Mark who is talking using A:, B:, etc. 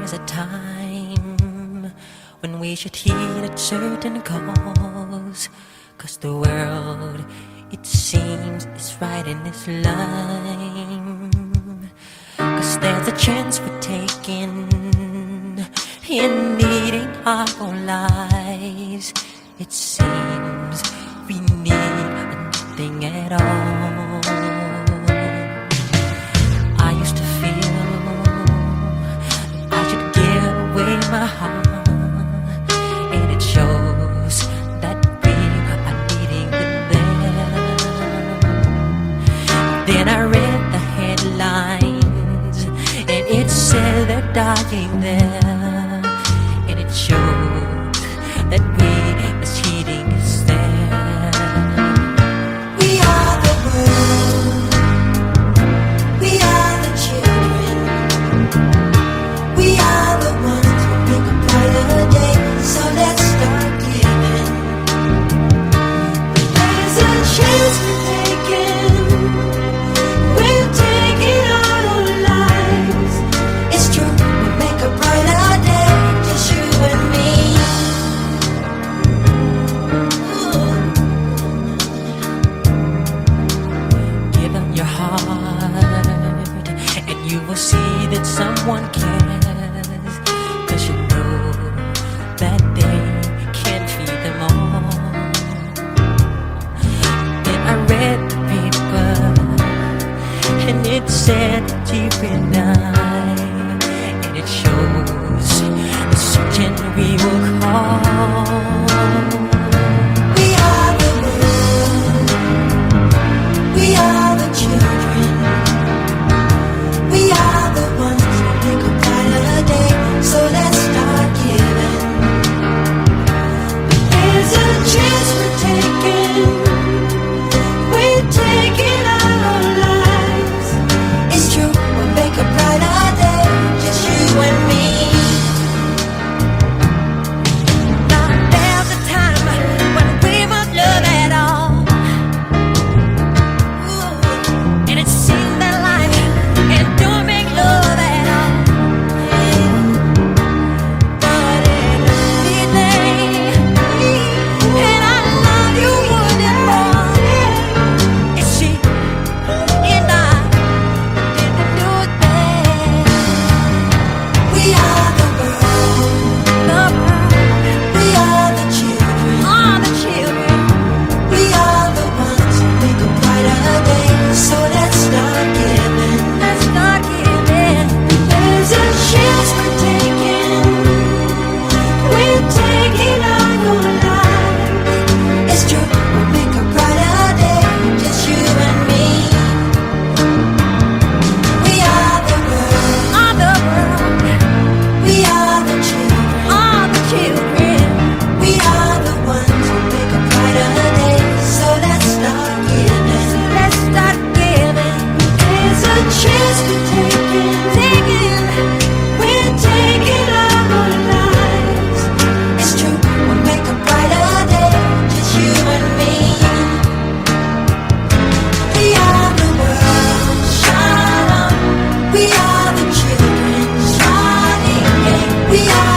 A: there's a time when we should heed a certain cause, 'cause the world, it seems, is right in its line. 'Cause there's a chance we're taking in needing our own lives. It seems we need nothing at all. I used to feel that I should give away my heart, and it shows that we are needing it there. Then I read the headlines, and it said they're dying there, and it showed that we as heating is there.
B: We are the world. We are the children. We are the ones who make a brighter day. So let's start giving. There's a chance we're taking. We're taking our own lives. It's true, we'll make a brighter day. Just you and me.
A: Give them your heart, and you will see that someone cares, 'cause you know that they can't feed them all. Then I read the paper, and it said deep in night, and it shows the certain we will call.
B: We are the world. We are the children. We are the ones who make a brighter day. So let's start giving. There's a chance we're taking. We're taking our own lives. It's true, we'll make a brighter day. Just you and me.
A: Now there's a time when we must love at all, and it seems that life can don't make love at all. But in everything, and I love you more than more. It's she and I didn't do it bad.
B: We are the world. We are the children.
A: All the children,
B: We are the ones who make a brighter day. So let's start giving.
A: let's start giving.
B: There's a chance we're taking. We're taking our own lives. It's true, we'll make a brighter day. Just you and me. We are the world.
A: All the world,
B: We are the children.
A: all the children.
B: We are the ones who make a brighter day. So let's start giving.
A: Let's start giving.
B: There's a chance we're taking. We're taking our own lives. It's true, we'll make a brighter day. Just you and me. We are the world. Shine on. We are the children. Shining. We are